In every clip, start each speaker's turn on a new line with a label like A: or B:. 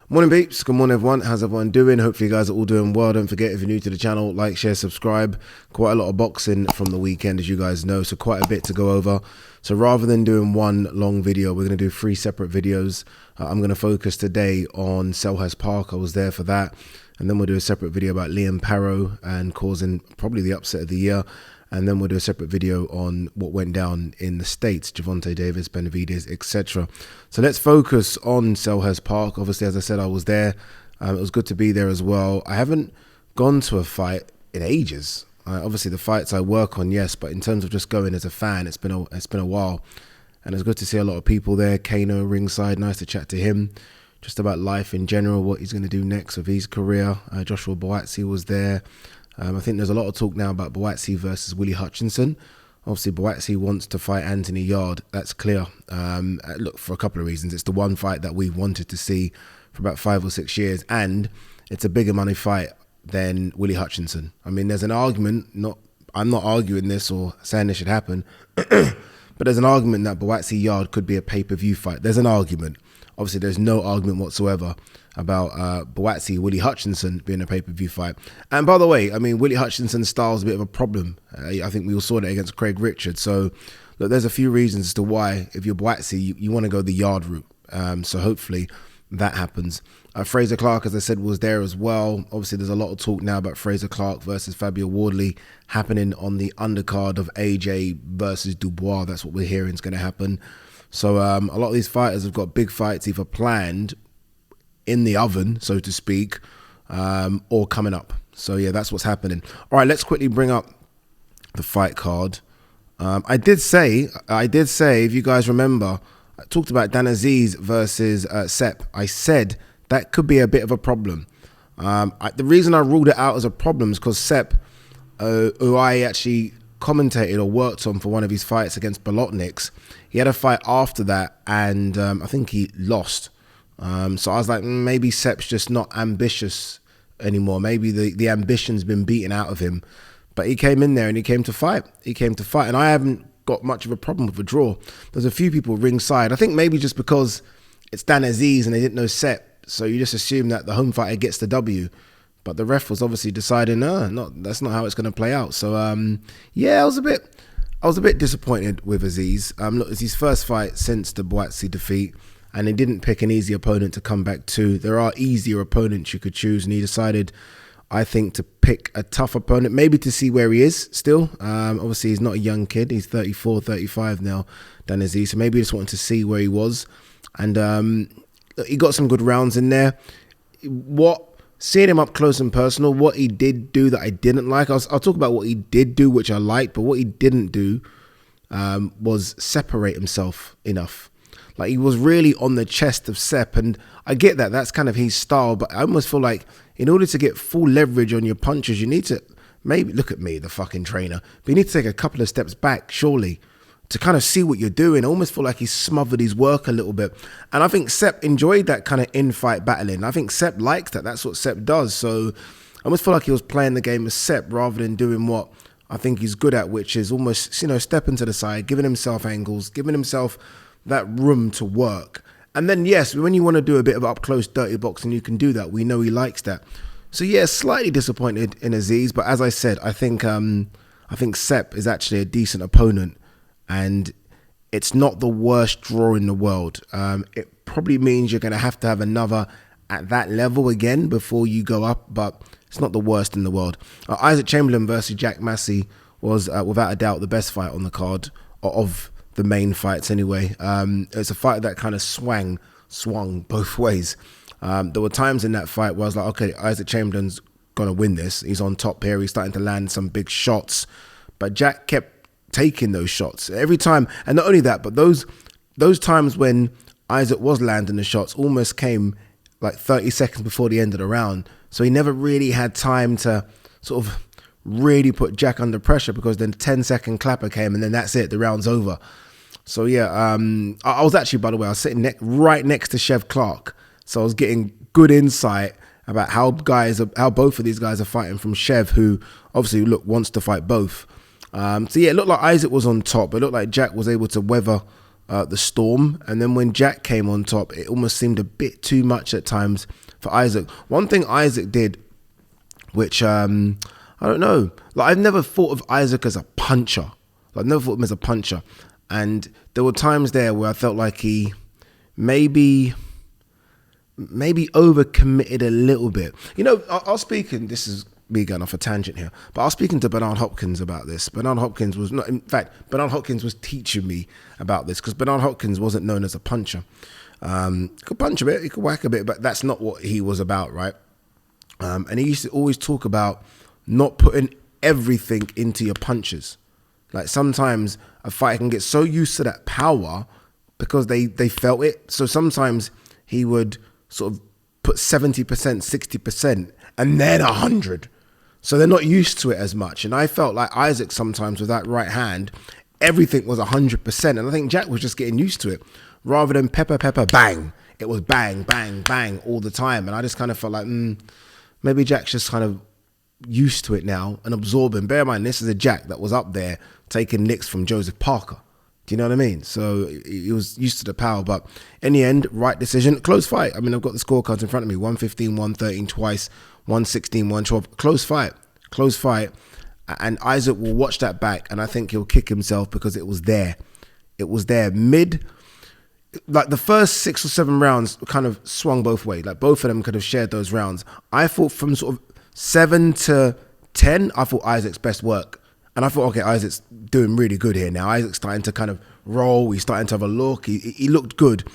A: Morning peeps, good morning everyone, how's everyone doing? Hopefully you guys are all doing well. Don't forget, if you're new to the channel, like, share, subscribe. Quite a lot of boxing from the weekend, as you guys know, so quite a bit to go over. So rather than doing one long video, we're going to do 3 separate videos. I'm going to focus today on Selhurst Park. I was there for that, and then we'll do a separate video about Liam Parrow and causing probably the upset of the year. And then we'll do a separate video on what went down in the States, Gervonta Davis, Benavidez, etc. So let's focus on Selhurst Park. Obviously, as I said, I was there. It was good to be there as well. I haven't gone to a fight in ages. Obviously, the fights I work on, yes, but in terms of just going as a fan, it's been a while. And it's good to see a lot of people there. Kano ringside, nice to chat to him. Just about life in general, what he's going to do next with his career. Joshua Buatsi was there. I think there's a lot of talk now about Buatsi versus Willie Hutchinson. Obviously, Buatsi wants to fight Anthony Yarde. That's clear. Look, for a couple of reasons. It's the one fight that we've wanted to see for about 5 or 6 years, and it's a bigger money fight than Willie Hutchinson. I mean, there's an argument. I'm not arguing this or saying this should happen, but there's an argument that Buatsi Yarde could be a pay-per-view fight. There's an argument. Obviously, there's no argument whatsoever about Buatsi, Willie Hutchinson being a pay-per-view fight. And by the way, I mean, Willie Hutchinson's style is a bit of a problem. I think we all saw that against Craig Richards. So, look, there's a few reasons as to why, if you're Buatsi, you want to go the Yarde route. So hopefully that happens. Fraser Clark, as I said, was there as well. Obviously, there's a lot of talk now about Fraser Clark versus Fabio Wardley happening on the undercard of AJ versus Dubois. That's what we're hearing is going to happen. So a lot of these fighters have got big fights either planned in the oven, so to speak, or coming up. So yeah, that's what's happening. All right, let's quickly bring up the fight card. I did say, if you guys remember, I talked about Dan Aziz versus Sepp. I said that could be a bit of a problem. The reason I ruled it out as a problem is because Sepp, who I actually commentated or worked on for one of his fights against Bolotniks, he had a fight after that, and I think he lost. So I was like, maybe Sepp's just not ambitious anymore. Maybe the ambition's been beaten out of him. But he came in there and he came to fight. And I haven't got much of a problem with a draw. There's a few people ringside. I think maybe just because it's Dan Aziz and they didn't know Sepp, so you just assume that the home fighter gets the W. But the ref was obviously deciding, that's not how it's going to play out. So yeah, I was a bit disappointed with Aziz. Look, it's his first fight since the Buatsi defeat, and he didn't pick an easy opponent to come back to. There are easier opponents you could choose, and he decided, I think, to pick a tough opponent, maybe to see where he is still. Obviously, he's not a young kid. He's 34, 35 now, Dan Aziz. So maybe he just wanted to see where he was. And he got some good rounds in there. Seeing him up close and personal, what he did do that I didn't like, I'll talk about what he did do, which I liked, but what he didn't do was separate himself enough. Like, he was really on the chest of Sepp, and I get that. That's kind of his style, but I almost feel like in order to get full leverage on your punches, you need to, maybe, look at me, the fucking trainer, but you need to take a couple of steps back, surely, to kind of see what you're doing. I almost feel like he smothered his work a little bit. And I think Sepp enjoyed that kind of in-fight battling. I think Sepp likes that. That's what Sepp does. So I almost feel like he was playing the game as Sepp rather than doing what I think he's good at, which is almost, stepping to the side, giving himself angles, giving himself that room to work. And then, yes, when you want to do a bit of up-close dirty boxing, you can do that. We know he likes that. So yeah, slightly disappointed in Aziz. But as I said, I think Sepp is actually a decent opponent. And it's not the worst draw in the world. It probably means you're going to have another at that level again before you go up, but it's not the worst in the world. Isaac Chamberlain versus Jack Massey was without a doubt the best fight on the card of the main fights anyway. It's a fight that kind of swung both ways. There were times in that fight where I was like, okay, Isaac Chamberlain's going to win this. He's on top here. He's starting to land some big shots. But Jack kept taking those shots every time, and not only that, but those times when Isaac was landing the shots almost came like 30 seconds before the end of the round, so he never really had time to sort of really put Jack under pressure, because then the 10-second clapper came and then that's it, the round's over. So yeah, I was actually, by the way, I was sitting right next to Chev Clark, so I was getting good insight about how both of these guys are fighting from Chev, who obviously wants to fight both. So yeah, it looked like Isaac was on top. It looked like Jack was able to weather the storm. And then when Jack came on top, it almost seemed a bit too much at times for Isaac. One thing Isaac did, which I don't know, like I've never thought of Isaac as a puncher. Like, I've never thought of him as a puncher. And there were times there where I felt like he maybe overcommitted a little bit. You know, I was speaking, this is me going off a tangent here, but I was speaking to Bernard Hopkins about this. Bernard Hopkins was teaching me about this, because Bernard Hopkins wasn't known as a puncher. He could punch a bit, he could whack a bit, but that's not what he was about, right? And he used to always talk about not putting everything into your punches. Like, sometimes a fighter can get so used to that power because they felt it. So sometimes he would sort of put 70%, 60%, and then 100. So they're not used to it as much. And I felt like Isaac sometimes with that right hand, everything was 100%. And I think Jack was just getting used to it. Rather than pepper, bang, it was bang, bang, bang all the time. And I just kind of felt like, maybe Jack's just kind of used to it now and absorbing. Bear in mind, this is a Jack that was up there taking licks from Joseph Parker. Do you know what I mean? So he was used to the power. But in the end, right decision. Close fight. I mean, I've got the scorecards in front of me. 115, 113 twice, 116, 112. Close fight. And Isaac will watch that back, and I think he'll kick himself because it was there. It was there. Like the first 6 or 7 rounds kind of swung both ways. Like both of them could have shared those rounds. I thought from sort of 7 to 10, I thought Isaac's best work. And I thought, okay, Isaac's doing really good here now. Isaac's starting to kind of roll. He's starting to have a look. He looked good.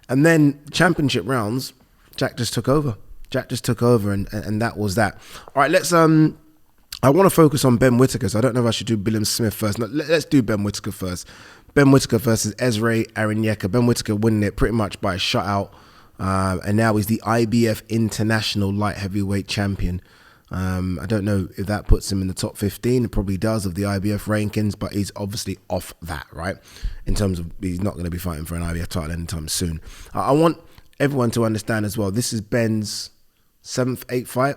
A: And then championship rounds, Jack just took over. And that was that. All right, let's... I want to focus on Ben Whittaker, so I don't know if I should do Billam Smith first. No, let's do Ben Whittaker first. Ben Whittaker versus Ezra Arenyeka. Ben Whittaker winning it pretty much by a shutout. And now he's the IBF International Light Heavyweight Champion. I don't know if that puts him in the top 15. It probably does of the IBF rankings, but he's obviously off that, right? In terms of he's not going to be fighting for an IBF title anytime soon. I want everyone to understand as well, this is Ben's 7th, 8th fight.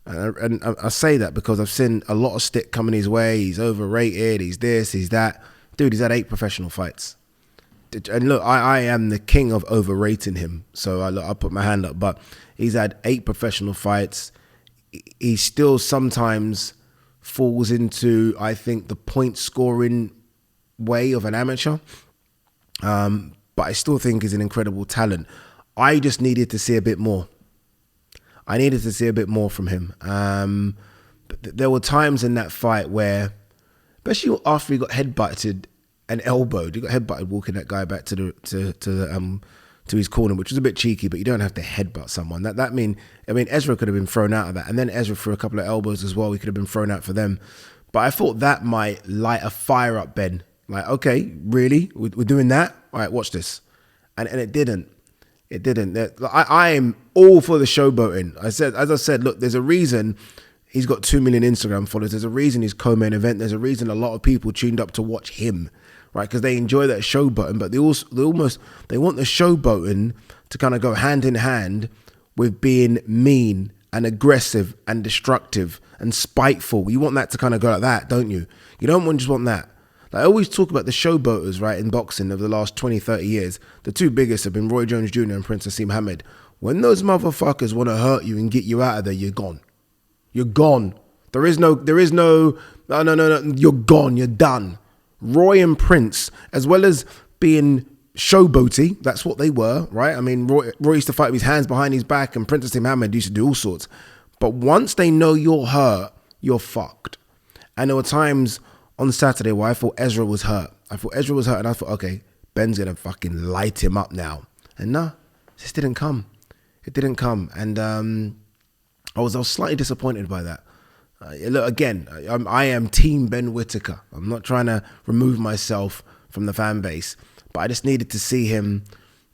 A: And I say that because I've seen a lot of stick coming his way. He's overrated. He's this, he's that. Dude, he's had 8 professional fights. And look, I am the king of overrating him. So I put my hand up. But he's had 8 professional fights. He still sometimes falls into, I think, the point scoring way of an amateur. But I still think he's an incredible talent. I just needed to see a bit more. I needed to see a bit more from him. But there were times in that fight where, especially after he got headbutted and elbowed, he got headbutted walking that guy back to his corner, which was a bit cheeky. But you don't have to headbutt someone. I mean, Ezra could have been thrown out of that, and then Ezra threw a couple of elbows as well. He could have been thrown out for them. But I thought that might light a fire up Ben. Like, okay, really, we're doing that? All right, watch this, and it didn't. It didn't. I am all for the showboating. As I said, look, there's a reason he's got 2 million Instagram followers. There's a reason he's co-main event. There's a reason a lot of people tuned up to watch him, right? Because they enjoy that showboating, but they want the showboating to kind of go hand in hand with being mean and aggressive and destructive and spiteful. You want that to kind of go like that, don't you? You don't just want that. I always talk about the showboaters, right, in boxing over the last 20, 30 years. The 2 biggest have been Roy Jones Jr. and Prince Hasim Hamed. When those motherfuckers want to hurt you and get you out of there, you're gone. You're gone. There is no, no, you're gone, you're done. Roy and Prince, as well as being showboaty, that's what they were, right? I mean, Roy used to fight with his hands behind his back, and Prince Hasim Hamed used to do all sorts. But once they know you're hurt, you're fucked. And there were times on Saturday where I thought Ezra was hurt. And I thought, okay, Ben's going to fucking light him up now. And no, it just didn't come. It didn't come. And I was slightly disappointed by that. Look, again, I am Team Ben Whittaker. I'm not trying to remove myself from the fan base, but I just needed to see him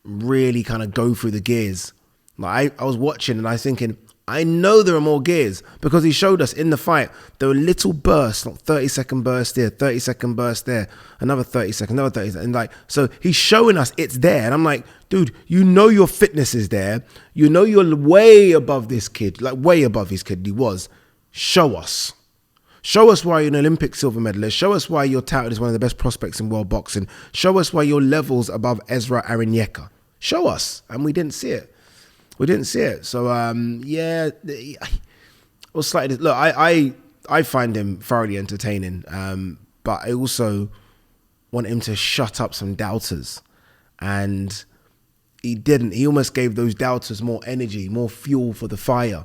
A: really kind of go through the gears. Like I was watching and I was thinking, I know there are more gears because he showed us in the fight. There were little bursts, like 30-second burst there, 30-second burst there, another 30 second, another 30 second. And like, so he's showing us it's there. And I'm like, dude, you know your fitness is there. You know you're way above this kid, like way above his kid he was. Show us. Show us why you're an Olympic silver medalist. Show us why you're touted as one of the best prospects in world boxing. Show us why your level's above Ezra Arenyeka. Show us. And we didn't see it. We didn't see it. So, yeah, it was slightly... Look, I find him thoroughly entertaining, but I also want him to shut up some doubters. And he didn't. He almost gave those doubters more energy, more fuel for the fire.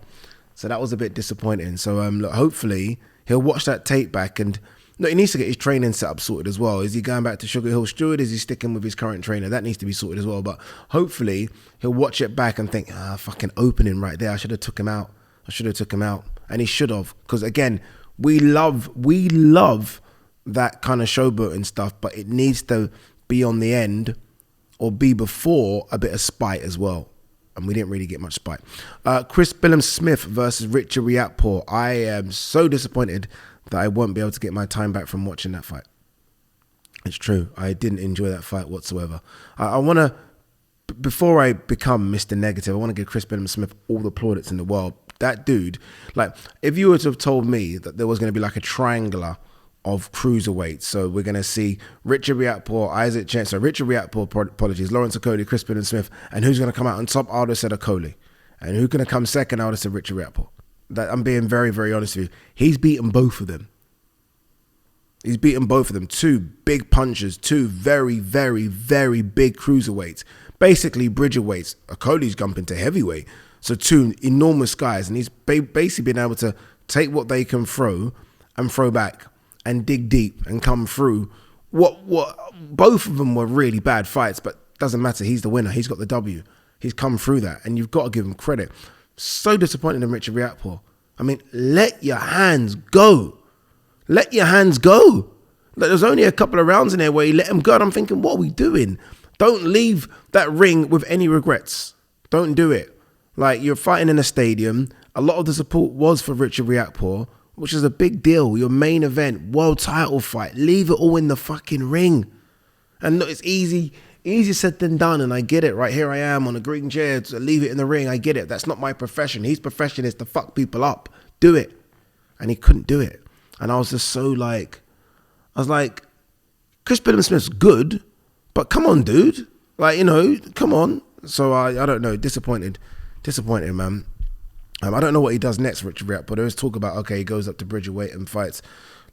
A: So that was a bit disappointing. So look, hopefully he'll watch that tape back, and look, he needs to get his training setup sorted as well. Is he going back to Sugar Hill Stewart? Is he sticking with his current trainer? That needs to be sorted as well. But hopefully he'll watch it back and think, fucking opening right there. I should have took him out. And he should have. Because again, we love that kind of showboating stuff, but it needs to be on the end or be before a bit of spite as well. And we didn't really get much spite. Chirs Billam Smith versus Richard Riakporhe. I am so disappointed that I won't be able to get my time back from watching that fight. It's true. I didn't enjoy that fight whatsoever. I want to, before I become Mr. Negative, I want to give Chirs Billam Smith all the plaudits in the world. That dude, like, if you were to have told me that there was going to be like a triangular of cruiserweights, so we're going to see Richard Riakporhe, Richard Riakporhe, apologies, Lawrence Okolie, Chirs Billam Smith, and who's going to come out on top? I would have said Okolie. And who's going to come second? I would have said Richard Riakporhe. That, I'm being very, very honest with you. He's beaten both of them. He's beaten both of them. Two big punchers, two very, very, very big cruiserweights. Basically, bridger weights. Okolie's jumping to heavyweight. So two enormous guys. And he's basically been able to take what they can throw and throw back and dig deep and come through. What both of them were really bad fights, but doesn't matter. He's the winner. He's got the W. He's come through that, and you've got to give him credit. So disappointed in Richard Riakporhe. I mean, let your hands go. Let your hands go. Like, there's only a couple of rounds in there where he let him go, and I'm thinking, what are we doing? Don't leave that ring with any regrets. Don't do it. Like, you're fighting in a stadium. A lot of the support was for Richard Riakporhe, which is a big deal. Your main event, world title fight. Leave it all in the fucking ring. And look, it's easier said than done, and I get it. Right here I am on a green chair to leave it in the ring. I get it. That's not my profession. His profession is to fuck people up. Do it. And he couldn't do it. And I was just so like, Chirs Billam Smith's good, but come on, dude. Like, you know, come on. So I don't know. Disappointed, man. I don't know what he does next, Richard Riakporhe. There is talk about, okay, he goes up to bridgerweight and fights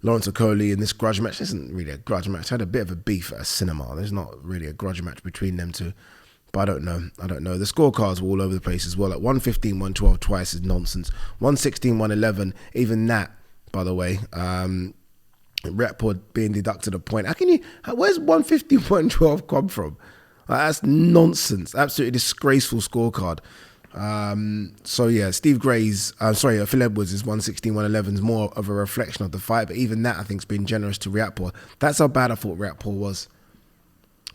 A: Lawrence Okolie in this grudge match. This isn't really a grudge match. I had a bit of a beef at a cinema. There's not really a grudge match between them two. But I don't know. The scorecards were all over the place as well. Like 115, 112 twice is nonsense. 116, 111, even that, by the way. Riakporhe being deducted a point. Where's 115, 112 come from? Like, that's nonsense. Absolutely disgraceful scorecard. So yeah, Phil Edwards is 116, 111 is more of a reflection of the fight, but even that I think's been generous to Riakporhe. That's how bad I thought Riakporhe was.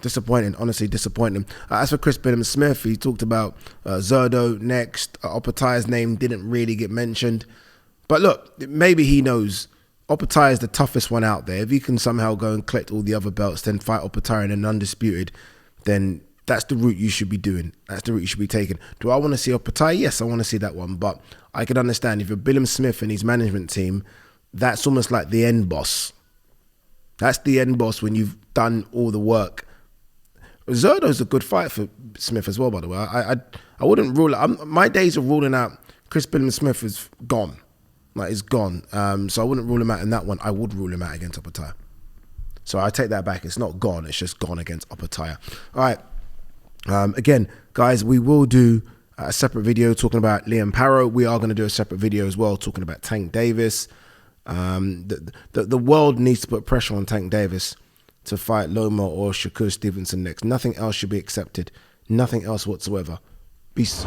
A: Disappointing, honestly disappointing. As for Chirs Billam Smith, he talked about Zerdo next. Opetaia's name didn't really get mentioned, but look, maybe he knows Opetaia is the toughest one out there. If you can somehow go and collect all the other belts, then fight Opetaia in an undisputed, then that's the route you should be doing. That's the route you should be taking. Do I want to see Opetaia? Yes, I want to see that one. But I can understand if you're Billam Smith and his management team, that's almost like the end boss. That's the end boss when you've done all the work. Zerdo's a good fight for Smith as well, by the way. I wouldn't rule out. My days of ruling out Chirs Billam Smith is gone. Like, it's gone. So I wouldn't rule him out in that one. I would rule him out against Opetaia. So I take that back. It's not gone. It's just gone against Opetaia. All right. Again, guys, we will do a separate video talking about Liam Parrow. We are going to do a separate video as well talking about Tank Davis. The world needs to put pressure on Tank Davis to fight Loma or Shakur Stevenson next. Nothing else should be accepted. Nothing else whatsoever. Peace.